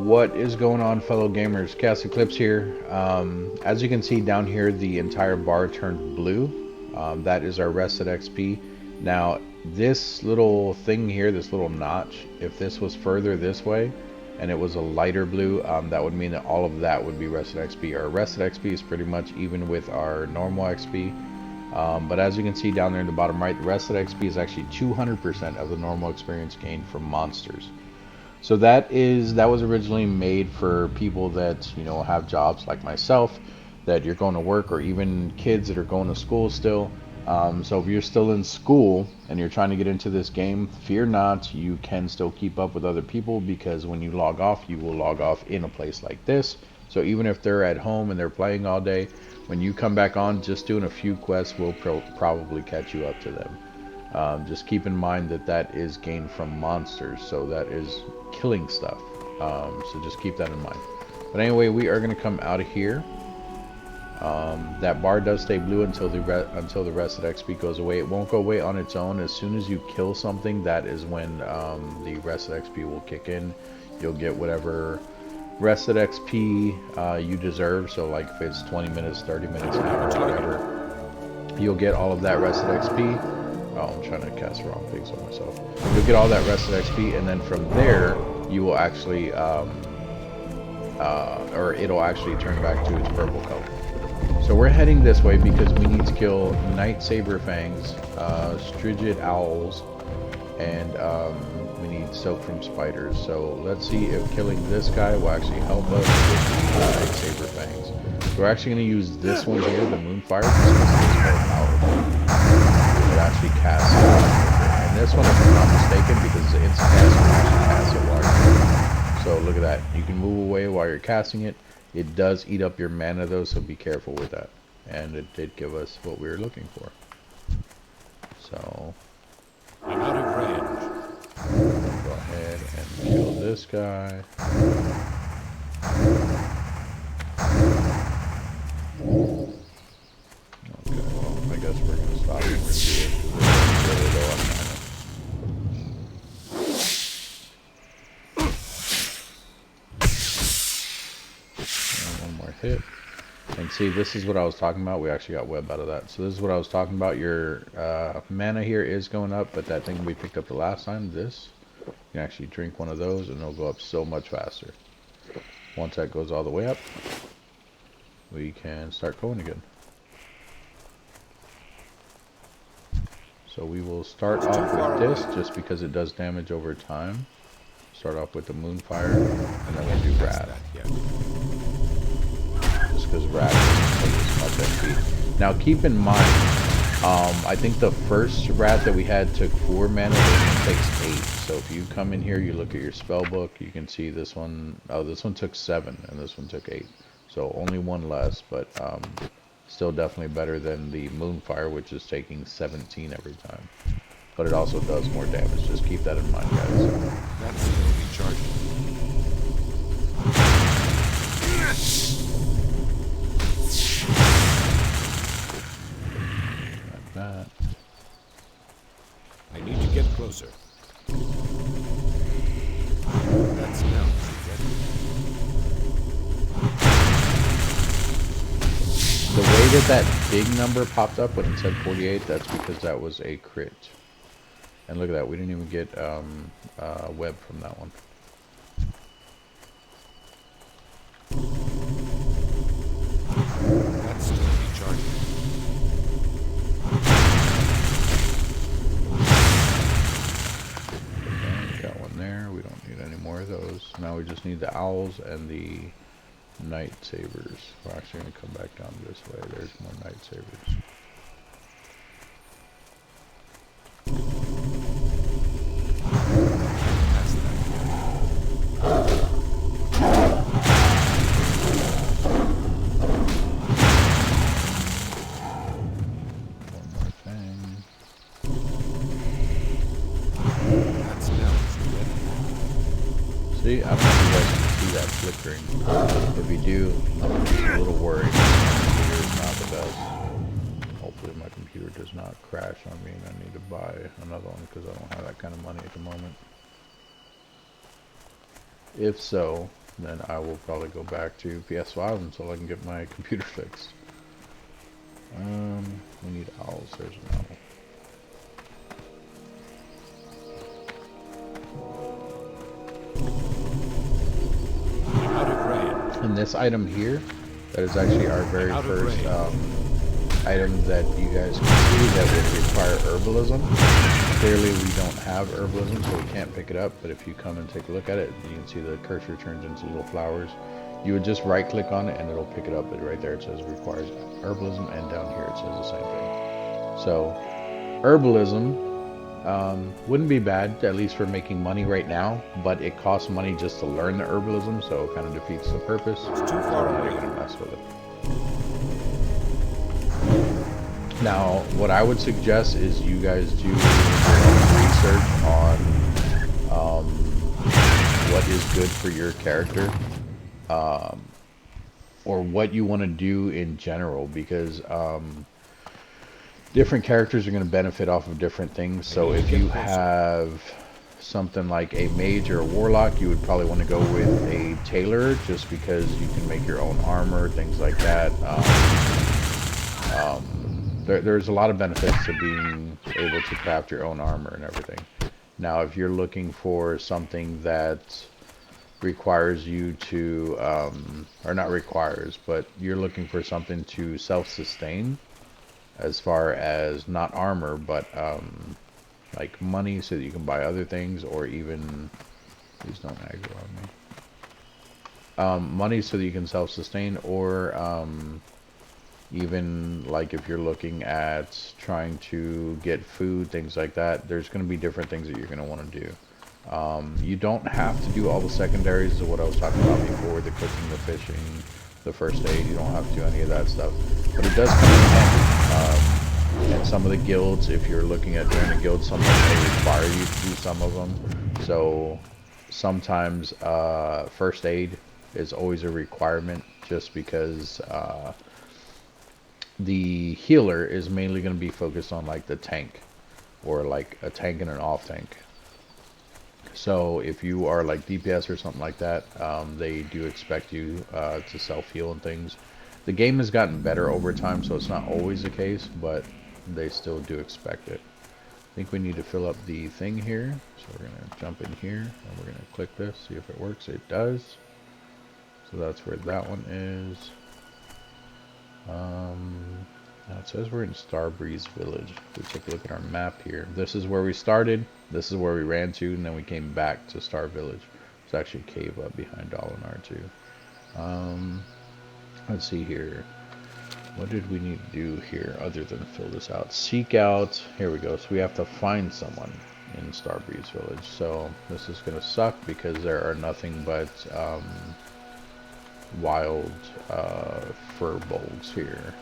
What is going on, fellow gamers? ChaosEclipse here. As you can see down here, the entire bar turned blue. That is our rested XP. Now, this little thing here, this little notch, if this was further this way and it was a lighter blue, that would mean that all of that would be rested XP. Our rested XP is pretty much even with our normal XP. But as you can see down there in the bottom right, the rested XP is actually 200% of the normal experience gained from monsters. So that was originally made for people that, you know, have jobs like myself, that you're going to work, or even kids that are going to school still. So if you're still in school and you're trying to get into this game, fear not, you can still keep up with other people, because when you log off, you will log off in a place like this. So even if they're at home and they're playing all day, when you come back on, just doing a few quests will probably catch you up to them. Just keep in mind that that is gained from monsters, so that is killing stuff. So just keep that in mind. But anyway, we are going to come out of here. That bar does stay blue until the rested XP goes away. It won't go away on its own. As soon as you kill something, that is when the rested XP will kick in. You'll get whatever rested XP you deserve. So like if it's 20 minutes, 30 minutes, an hour, whatever, you'll get all of that rested XP. Oh, I'm trying to cast the wrong things on myself. You'll get all that rested XP, and then from there, you will actually, or it'll actually turn back to its purple color. So we're heading this way because we need to kill Night Saber Fangs, Strigid Owls, and we need Soak from Spiders. So let's see if killing this guy will actually help us with the Night Saber Fangs. So we're actually going to use this one here, the Moonfire, because it's more powerful. It actually casts it, and this one, if I'm not mistaken, because it's instant cast, you can actually cast it while you're, so look at that, you can move away while you're casting it. It does eat up your mana though, so be careful with that, and it did give us what we were looking for. So I'm out of range. Go ahead and kill this guy. Okay, well, I guess we're going to stop and review it. Really low on mana. And one more hit. And see, this is what I was talking about. We actually got web out of that. So this is what I was talking about. Your mana here is going up, but that thing we picked up the last time, this, you can actually drink one of those and it'll go up so much faster. Once that goes all the way up, we can start going again. So we will start off with this, just because it does damage over time. Start off with the Moonfire, and then we'll do Wrath. Just because Wrath doesn't take as much XP. Now keep in mind, I think the first Wrath that we had took 4 mana, this one takes 8. So if you come in here, you look at your spell book, you can see this one, oh, this one took 7, and this one took 8. So only 1 less, but still definitely better than the Moonfire, which is taking 17 every time. But it also does more damage. Just keep that in mind, guys. That's still recharging. Like that. I need to get closer. That's now The way that big number popped up when it said 48, that's because that was a crit. And look at that, we didn't even get web from that one. That's still recharging. Okay, got one there. We don't need any more of those. Now we just need the owls and the Night Sabers. We're actually going to come back down this way. There's more Night Sabers. One more thing. That's now See, I don't know if you guys can see that flickering. If you do, I'm just a little worried. My computer is not the best. Hopefully my computer does not crash on me and I need to buy another one, because I don't have that kind of money at the moment. If so, then I will probably go back to PS5 until I can get my computer fixed. We need owls. There's an owl. Out of range. And this item here, that is actually our very Out of first range. item that you guys can see that would require herbalism. Clearly we don't have herbalism, so we can't pick it up, but if you come and take a look at it, you can see the cursor turns into little flowers. You would just right click on it and it'll pick it up, but right there it says requires herbalism, and down here it says the same thing. So herbalism wouldn't be bad, at least for making money right now, but it costs money just to learn the herbalism, so it kind of defeats the purpose. It's too So far I'm not away. gonna mess with it. Now, what I would suggest is you guys do some research on what is good for your character, or what you want to do in general, because different characters are going to benefit off of different things. So if you have something like a mage or a warlock, you would probably want to go with a tailor, just because you can make your own armor, things like that. There's a lot of benefits to being able to craft your own armor and everything. Now, if you're looking for something that requires you to, or not requires, but you're looking for something to self-sustain, as far as not armor, but like money, so that you can buy other things, or even, please don't aggro on me. Money so that you can self-sustain, or even like if you're looking at trying to get food, things like that, there's going to be different things that you're going to want to do. You don't have to do all the secondaries of what I was talking about before, the cooking, the fishing, the first aid. You don't have to do any of that stuff, but it does come in handy. And some of the guilds, if you're looking at doing a guild, sometimes they require you to do some of them. So sometimes first aid is always a requirement, just because the healer is mainly going to be focused on like the tank, or like a tank and an off tank. So if you are like DPS or something like that, they do expect you to self-heal and things. The game has gotten better over time, so it's not always the case, but they still do expect it. I think we need to fill up the thing here, so we're going to jump in here, and we're going to click this, see if it works. It does. So that's where that one is. Now it says we're in Starbreeze Village. If we take a look at our map here, this is where we started, this is where we ran to, and then we came back to Star Village. There's actually a cave up behind Dalinar too. Let's see here. What did we need to do here other than fill this out? Seek out, here we go. So we have to find someone in Starbreeze Village. So this is going to suck, because there are nothing but wild furbolgs here.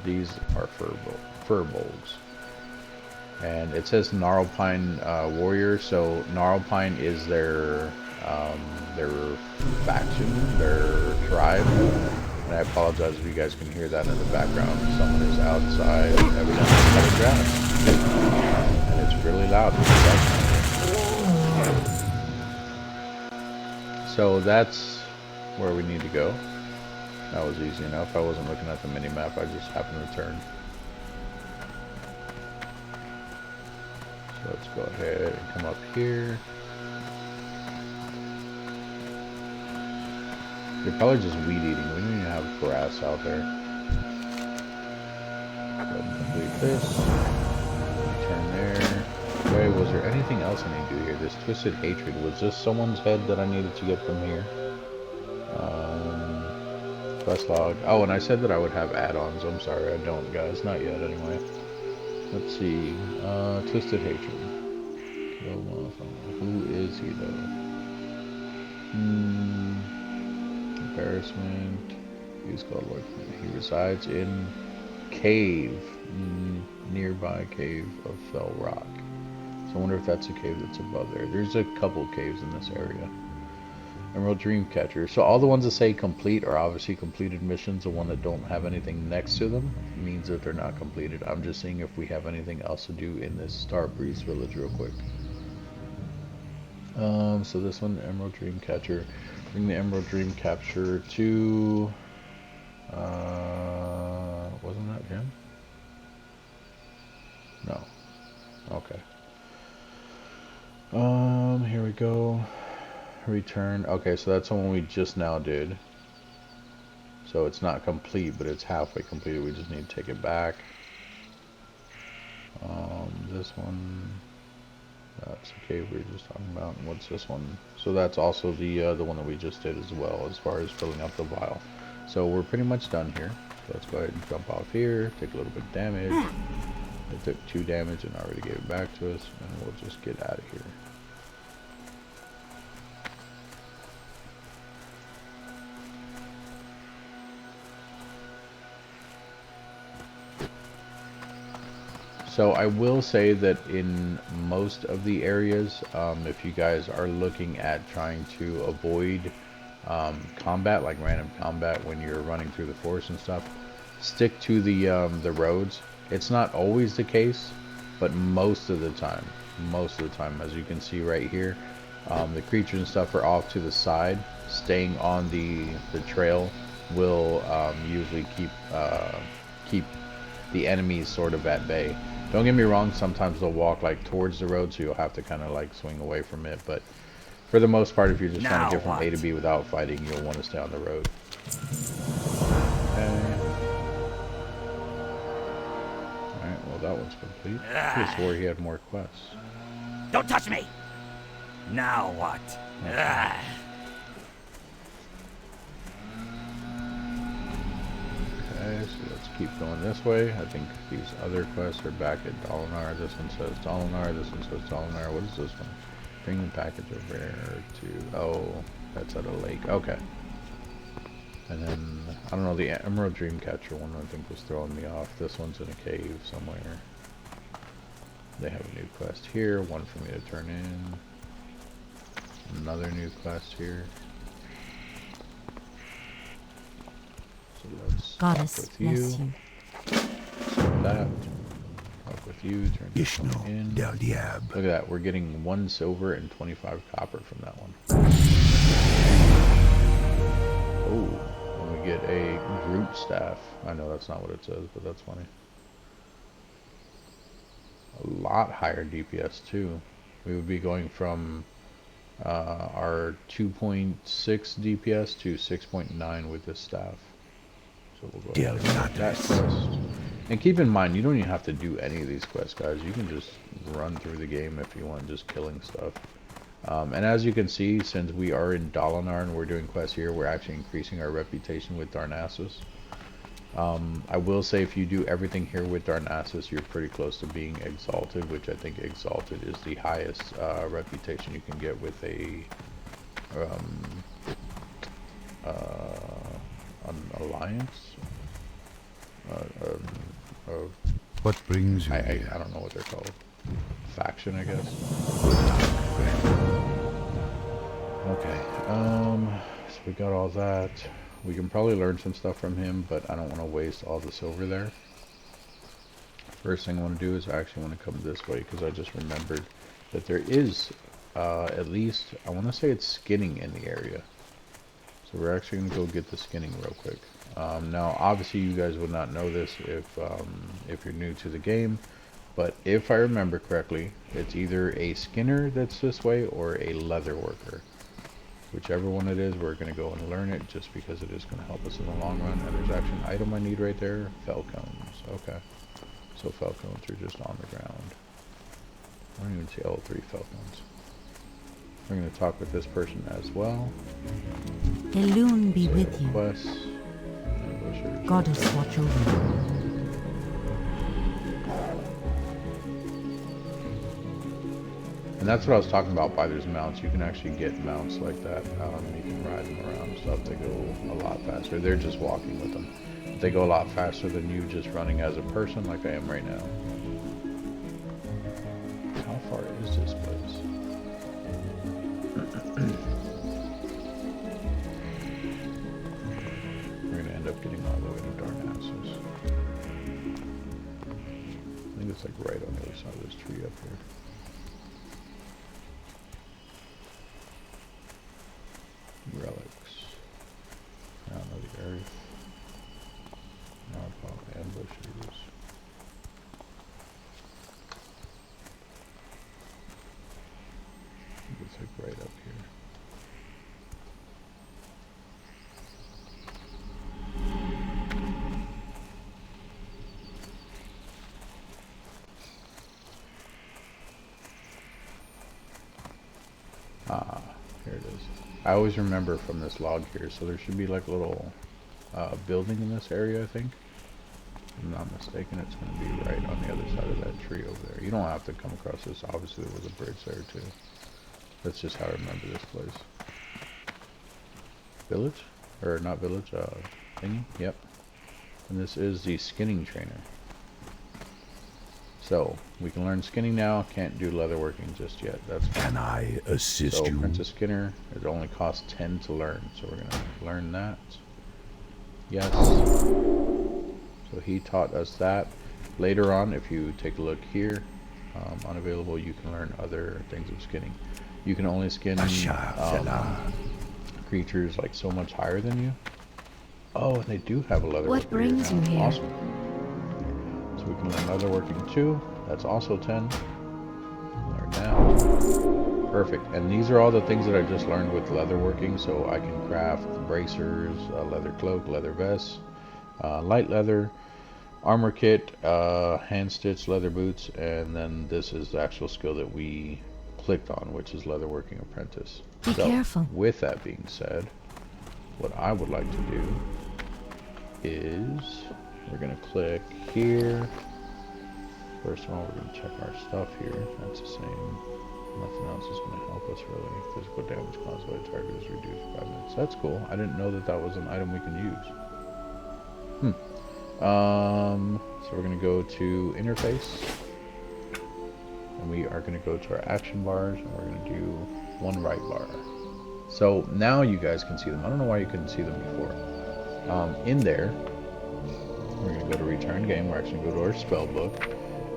These are furbolgs. And it says Gnarlpine warrior, so Gnarlpine is their faction, their tribe. And I apologize if you guys can hear that in the background. Someone is outside, evidently cutting grass. And it's really loud. So that's where we need to go. That was easy enough. I wasn't looking at the mini-map, I just happened to turn. So let's go ahead and come up here. They're probably just weed eating. We don't even have grass out there. Go ahead and complete this. Turn there. Okay, was there anything else I need to do here? This Twisted Hatred. Was this someone's head that I needed to get from here? Quest log. Oh, and I said that I would have add-ons. I'm sorry, I don't, guys. Not yet, anyway. Let's see. Twisted Hatred. Kill motherfucker. Who is he, though? Embarrassment. He's called like he resides in cave, nearby cave of Fell Rock. So I wonder if that's a cave that's above there. There's a couple caves in this area. Emerald Dreamcatcher. So all the ones that say complete are obviously completed missions. The one that don't have anything next to them means that they're not completed. I'm just seeing if we have anything else to do in this Starbreeze Village real quick. So this one, Emerald Dreamcatcher. Bring the Emerald Dream Capture to... wasn't that him? No. Okay. Here we go. Return. Okay, so that's the one we just now did. So it's not complete, but it's halfway completed. We just need to take it back. This one, that's the cave we were just talking about. And what's this one? So that's also the one that we just did as well, as far as filling up the vial. So we're pretty much done here. So let's go ahead and jump off here, take a little bit of damage. It took 2 damage and already gave it back to us, and we'll just get out of here. So I will say that in most of the areas, if you guys are looking at trying to avoid combat, like random combat when you're running through the forest and stuff, stick to the roads. It's not always the case, but most of the time, as you can see right here, the creatures and stuff are off to the side. Staying on the trail will usually keep the enemies sort of at bay. Don't get me wrong, sometimes they'll walk like towards the road, so you'll have to kind of like swing away from it, but for the most part, if you're just trying to get from A to B without fighting, you'll want to stay on the road. Okay. Alright, well that one's complete. I swore he had more quests. Don't touch me! Now what? Okay. Okay, so let's keep going this way. I think these other quests are back at Dalinar. This one says Dalinar, this one says Dalinar. What is this one? Bring the package over here to... Oh, that's at a lake. Okay. And then, I don't know, the Emerald Dreamcatcher one I think was throwing me off. This one's in a cave somewhere. They have a new quest here, one for me to turn in. Another new quest here. So let's Goddess talk with bless you. you. So that. Talk with you, turn this one in. Del Diab. Look at that, we're getting 1 silver and 25 copper from that one. Oh, and we get a Groot staff. I know that's not what it says, but that's funny. A lot higher DPS too. We would be going from our 2.6 DPS to 6.9 with this staff. So we'll go ahead and get that quest. And keep in mind, you don't even have to do any of these quests, guys. You can just run through the game if you want, just killing stuff. And as you can see, since we are in Dalinar and we're doing quests here, we're actually increasing our reputation with Darnassus. I will say if you do everything here with Darnassus, you're pretty close to being Exalted, which I think Exalted is the highest reputation you can get with a an alliance. What brings you I here? don't know what they're called. Faction, I guess. Okay. So we got all that. We can probably learn some stuff from him, but I don't want to waste all the silver there. First thing I want to do is I actually want to come this way because I just remembered that there is at least, I want to say it's skinning in the area. So we're actually going to go get the skinning real quick. Now, obviously, you guys would not know this if you're new to the game, but if I remember correctly, it's either a skinner that's this way or a leather worker. Whichever one it is, we're going to go and learn it just because it is going to help us in the long run. And there's actually an item I need right there, fell cones. Okay, so fell cones are just on the ground. I don't even see all 3 fell cones. We're going to talk with this person as well. Elune be with you. Quests. Goddess watch over you. And that's what I was talking about by those mounts. You can actually get mounts like that. You can ride them around and stuff. They go a lot faster. They're just walking with them. They go a lot faster than you just running as a person like I am right now. How far is this place? We're going to end up getting all the way to Darnassus. I think it's like right on the other side of this tree up here. Relic. It's like right up here. Ah, here it is. I always remember from this log here, so there should be like a little building in this area, I think. If I'm not mistaken, it's going to be right on the other side of that tree over there. You don't have to come across this. Obviously, there was a bridge there too. That's just how I remember this place. Village? Or not village, thingy? Yep. And this is the skinning trainer. So, we can learn skinning now. Can't do leatherworking just yet. That's fine. Can I assist So, you? Apprentice Skinner, it only costs 10 to learn. So we're going to learn that. Yes. So he taught us that. Later on, if you take a look here, unavailable, you can learn other things of skinning. You can only skin creatures like so much higher than you. Oh, and they do have a leather. What brings you here? Awesome. So we can learn leatherworking too. That's also 10. Learn that. Perfect. And these are all the things that I just learned with leatherworking. So I can craft bracers, leather cloak, leather vest, light leather, armor kit, hand stitched leather boots, and then this is the actual skill that we clicked on, which is leatherworking apprentice. Be careful. With that being said, what I would like to do is we're going to click here. First of all, we're going to check our stuff here. That's the same. Nothing else is going to help us really. Physical damage caused by the target is reduced for 5 minutes. That's cool. I didn't know that that was an item we can use. So we're going to go to interface. And we are going to go to our action bars. And we're going to do one right bar. So now you guys can see them. I don't know why you couldn't see them before. In there, we're going to go to return game. We're actually going to go to our spell book.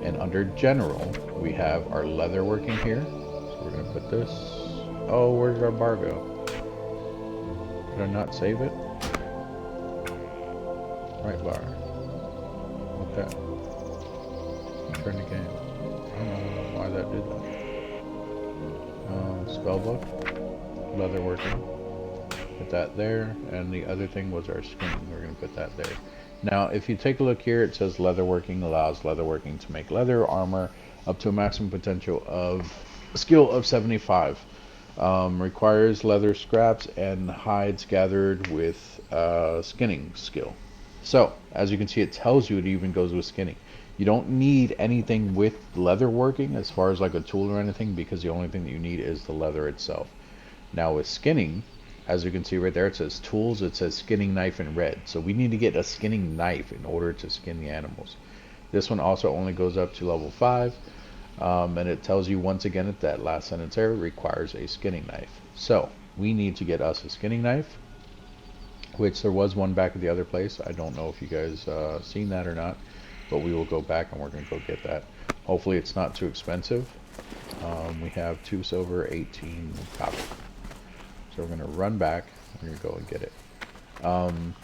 And under general, we have our leatherworking here. So we're going to put this. Oh, where did our bar go? Did I not save it? Right bar. Okay. Return the game. I don't know why that did that. Spell book. Leatherworking. Put that there. And the other thing was our skinning. We're going to put that there. Now, if you take a look here, it says leatherworking allows leatherworking to make leather armor up to a maximum potential of skill of 75. Requires leather scraps and hides gathered with skinning skill. So, as you can see, it tells you it even goes with skinning. You don't need anything with leatherworking as far as like a tool or anything, because the only thing that you need is the leather itself. Now with skinning, as you can see right there, it says tools, it says skinning knife in red. So we need to get a skinning knife in order to skin the animals. This one also only goes up to level 5. And it tells you once again at that last sentence there, requires a skinning knife. So we need to get us a skinning knife, which there was one back at the other place. I don't know if you guys seen that or not, but we will go back and we're going to go get that. Hopefully it's not too expensive. We have 2 silver, 18 copper. So we're going to run back. We're going to go and get it.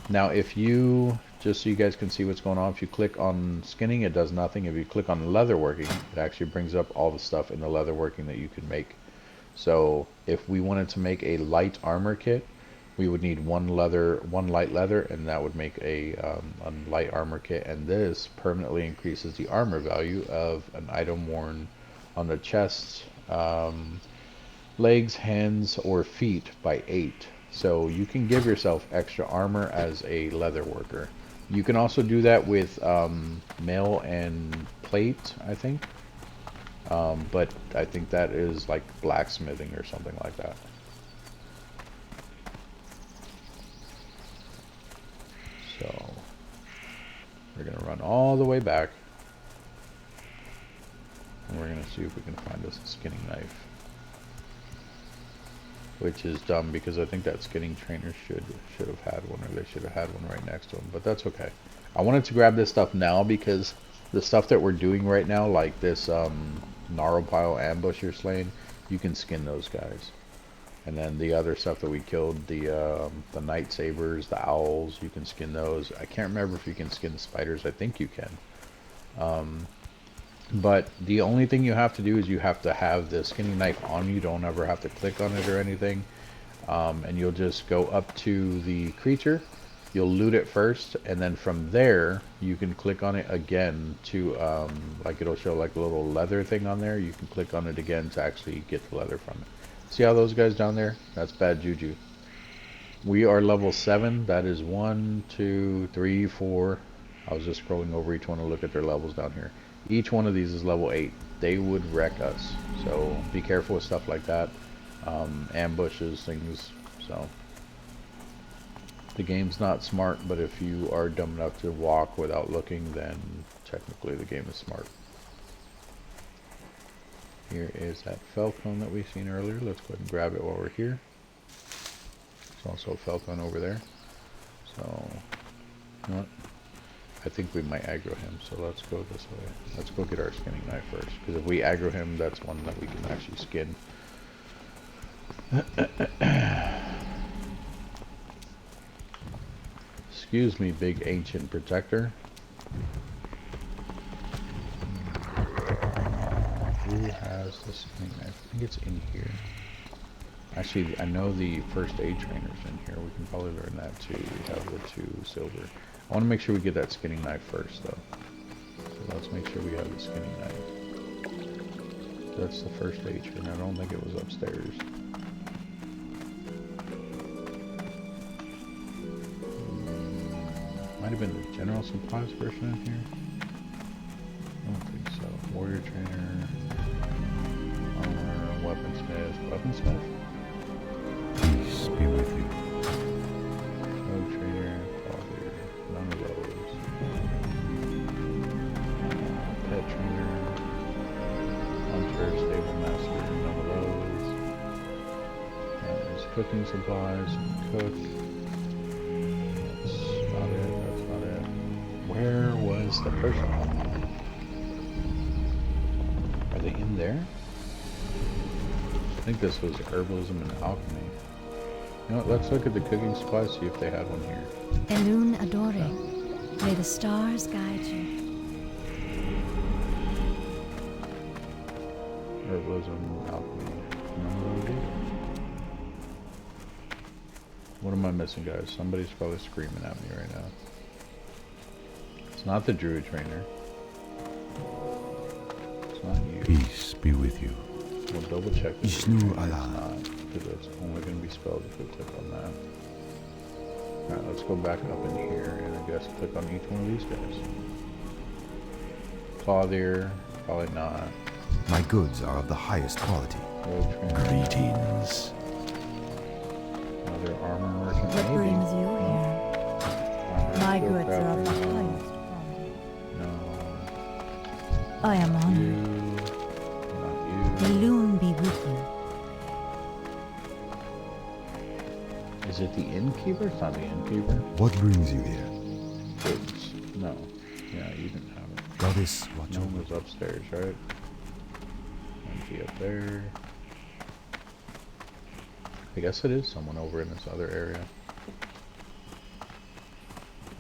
Now if you, just so you guys can see what's going on, if you click on skinning, it does nothing. If you click on leatherworking, it actually brings up all the stuff in the leatherworking that you can make. So if we wanted to make a light armor kit, we would need one light leather, and that would make a light armor kit. And this permanently increases the armor value of an item worn on the chest, legs, hands, or feet by 8. So you can give yourself extra armor as a leather worker. You can also do that with mail and plate, I think. But I think that is like blacksmithing or something like that. So we're going to run all the way back. And we're going to see if we can find us a skinning knife. Which is dumb because I think that skinning trainer should have had one, or they should have had one right next to him, but that's okay. I wanted to grab this stuff now because the stuff that we're doing right now, like this Gnarlpile ambusher slaying, you can skin those guys. And then the other stuff that we killed, the night sabers, the owls, you can skin those. I can't remember if you can skin the spiders. I think you can. But the only thing you have to do is you have to have the skinning knife on you. Don't ever have to click on it or anything. And you'll just go up to the creature. You'll loot it first, and then from there you can click on it again to like it'll show like a little leather thing on there. You can click on it again to actually get the leather from it. See how those guys down there? That's bad juju. We are level 7. That is 1, 2, 3, 4. I was just scrolling over each one to look at their levels down here. Each one of these is level 8. They would wreck us. So be careful with stuff like that. Ambushes, things. So the game's not smart, but if you are dumb enough to walk without looking, then technically the game is smart. Here is that falcon that we've seen earlier. Let's go ahead and grab it while we're here. There's also a falcon over there. So, you know what? I think we might aggro him, so let's go this way. Let's go get our skinning knife first, because if we aggro him, that's one that we can actually skin. Excuse me, big ancient protector. Who has the skinning knife? I think it's in here. Actually, I know the first aid trainer's in here. We can probably learn that too. We have the 2 silver. I want to make sure we get that skinning knife first, though. So let's make sure we have the skinning knife. That's the first aid trainer. I don't think it was upstairs. Might have been the general supplies version in here. I don't think so. Warrior trainer, armor, weaponsmith, weaponsmith. Peace be with you. Rogue trainer, father, none of those. Pet trainer, hunter, stable master, none of those. And there's cooking supplies, cook. That's not it, that's not it. Where was the first one? Are they in there? I think this was herbalism and alchemy. You know what, let's look at the cooking supplies, see if they had one here. Elun Adore, may the stars guide you. Herbalism, alchemy. No. What am I missing, guys? Somebody's probably screaming at me right now. It's not the druid trainer. It's not you. Peace be with you. We'll double check this. Ishnu It's Allah. not, because it's only going to be spelled if we click on that. Alright, let's go back up in here and I guess click on each one of these guys. Clothier, probably not. My goods are of the highest quality. Rogue trainer, Greetings. another armor merchant, What maybe. brings you here? Armor, My steel goods are of the crafter, highest quality. no. I am You, honored. not you. Elun be with you. Is it the innkeeper? It's not the innkeeper. What brings you here? Goods. No. Yeah, you didn't have it. Goddess, watch No one over. was upstairs, right? Empty up there. I guess it is someone over in this other area.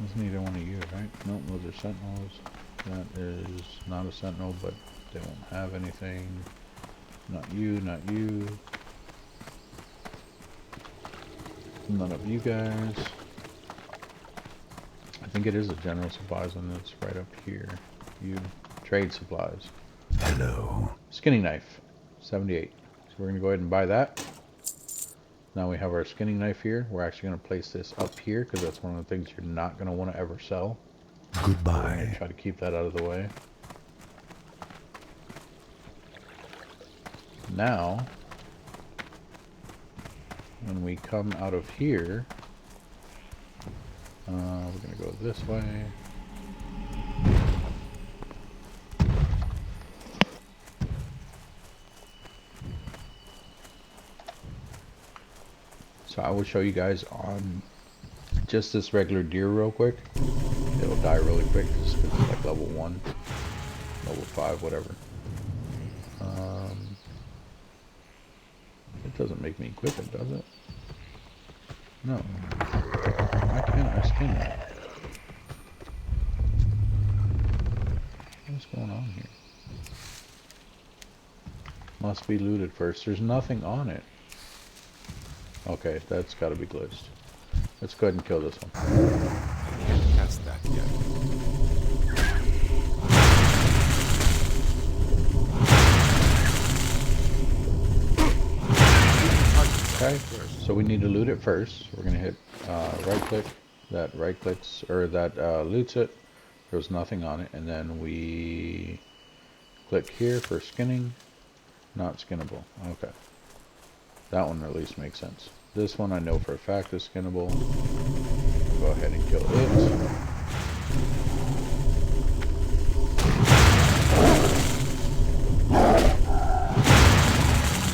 Wasn't either one of you, right? Nope, those are sentinels. That is not a sentinel, but they won't have anything. Not you, not you. None of you guys. I think it is a general supplies and it's right up here. You. Trade supplies. Hello. Skinning knife. 78. So we're going to go ahead and buy that. Now we have our skinning knife here. We're actually going to place this up here because that's one of the things you're not going to want to ever sell. We're going to Goodbye. try to keep that out of the way. Now, when we come out of here, we're going to go this way. So I will show you guys on just this regular deer real quick. It'll die really quick just because it's like level 1, level 5, whatever. It doesn't make me equip it, does it? No. Why can't I skin that? What's going on here? Must be looted first. There's nothing on it. Okay, that's got to be glitched. Let's go ahead and kill this one. I can't cast that yet. Okay, so we need to loot it first. We're gonna hit right click. That right clicks, or that loots it. There's nothing on it, and then we click here for skinning. Not skinnable. Okay, that one at least makes sense. This one I know for a fact is skinnable. Go ahead and kill it.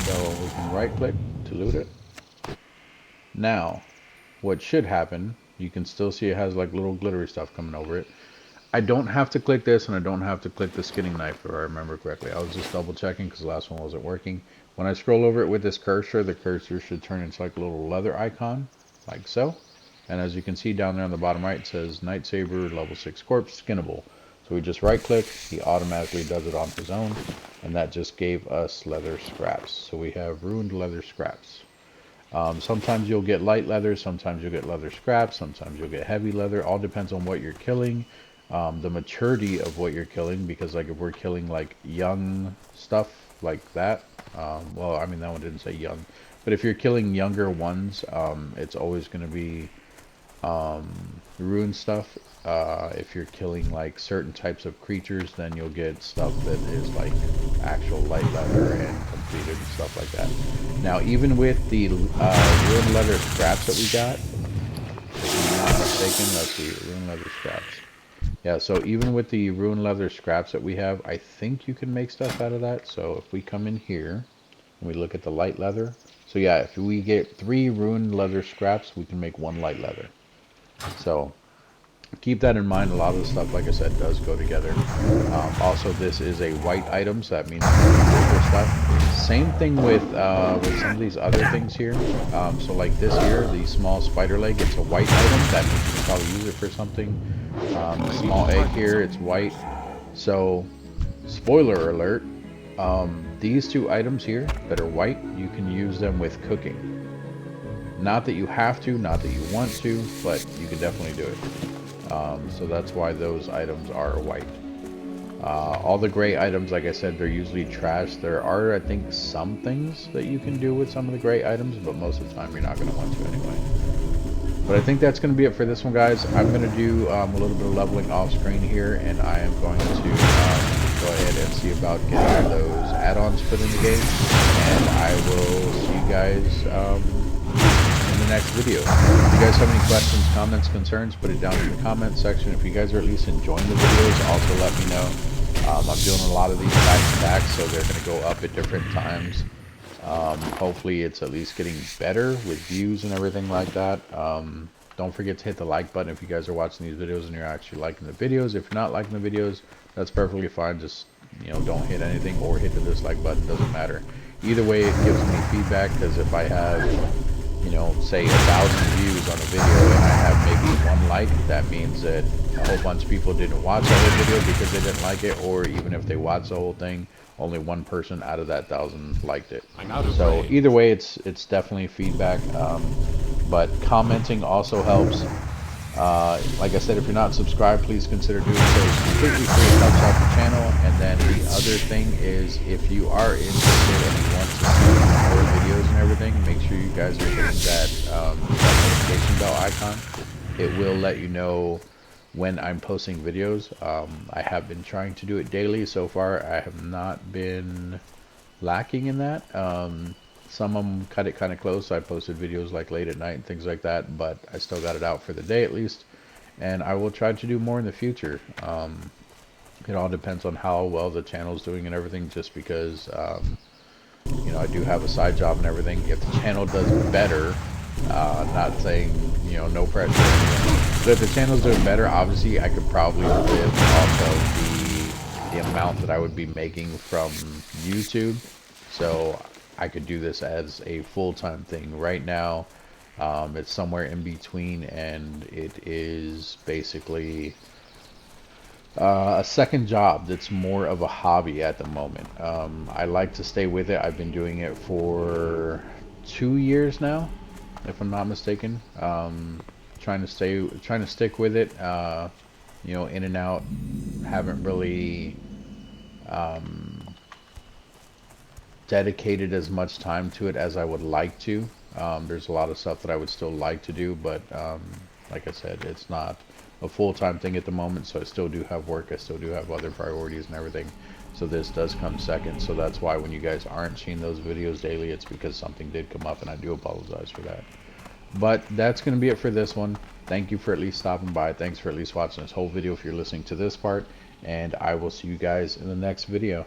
So we can right click to loot it. Now, what should happen, you can still see it has like little glittery stuff coming over it. I don't have to click this, and I don't have to click the skinning knife, if I remember correctly. I was just double checking because the last one wasn't working. When I scroll over it with this cursor, the cursor should turn into like a little leather icon, like so. And as you can see down there on the bottom right, it says Night Saber level 6 corpse skinnable. So we just right click, he automatically does it on his own, and that just gave us leather scraps. So we have ruined leather scraps. Sometimes you'll get light leather, sometimes you'll get leather scraps, sometimes you'll get heavy leather. All depends on what you're killing, the maturity of what you're killing, because like if we're killing like young stuff like that, well, I mean, that one didn't say young, but if you're killing younger ones, it's always going to be ruined stuff. If you're killing like certain types of creatures, then you'll get stuff that is like actual light leather and completed and stuff like that. Now, even with the ruined leather scraps that we got, if I'm not mistaken, let's see, ruined leather scraps. Yeah, so even with the ruined leather scraps that we have, I think you can make stuff out of that. So if we come in here and we look at the light leather, so yeah, if we get 3 ruined leather scraps, we can make 1 light leather. So keep that in mind. A lot of the stuff, like I said, does go together. Also, this is a white item, so that means older stuff. Same thing with some of these other things here. So like this here, the small spider leg, it's a white item. That means you can probably use it for something. Small egg here, it's white. So, spoiler alert, these 2 items here that are white, you can use them with cooking. Not that you have to, not that you want to, but you can definitely do it. So that's why those items are white. All the gray items, like I said, they're usually trash. There are, I think, some things that you can do with some of the gray items, but most of the time you're not going to want to anyway. But I think that's going to be it for this one, guys. I'm going to do a little bit of leveling off screen here, and I am going to go ahead and see about getting those add-ons put in the game. And I will see you guys in the next video. If you guys have any questions, comments, concerns, put it down in the comment section. If you guys are at least enjoying the videos, also let me know. I'm doing a lot of these back to back, so they're going to go up at different times. Hopefully it's at least getting better with views and everything like that. Don't forget to hit the like button if you guys are watching these videos and you're actually liking the videos. If you're not liking the videos, that's perfectly fine. Just, you know, don't hit anything or hit the dislike button. Doesn't matter. Either way, it gives me feedback, because if I have, you know, say 1,000 views on a video and I have maybe 1 like, that means that a whole bunch of people didn't watch the whole video because they didn't like it, or even if they watched the whole thing, only 1 person out of that 1,000 liked it. So either way, it's definitely feedback. But commenting also helps. Like I said, if you're not subscribed, please consider doing so. It's completely free. It helps out the channel. And then the other thing is, if you are interested and you want to see more videos and everything, make sure you guys are hitting that notification bell icon. It will let you know when I'm posting videos. I have been trying to do it daily. So far, I have not been lacking in that. Some of them cut it kind of close. I posted videos like late at night and things like that, but I still got it out for the day at least. And I will try to do more in the future. It all depends on how well the channel's doing and everything, just because, you know, I do have a side job and everything. If the channel does better, not saying, you know, no pressure or anything, but if the channel's doing better, obviously I could probably live off of the amount that I would be making from YouTube. So I could do this as a full-time thing. Right now, it's somewhere in between, and it is basically A second job that's more of a hobby at the moment. I like to stay with it. I've been doing it for 2 years now, if I'm not mistaken. Trying to stick with it. You know, in and out. Haven't really dedicated as much time to it as I would like to. There's a lot of stuff that I would still like to do, but like I said, it's not a full-time thing at the moment, so I still do have work, I still do have other priorities and everything, so this does come second. So that's why when you guys aren't seeing those videos daily, it's because something did come up, and I do apologize for that. But that's going to be it for this one. Thank you for at least stopping by. Thanks for at least watching this whole video if you're listening to this part, and I will see you guys in the next video.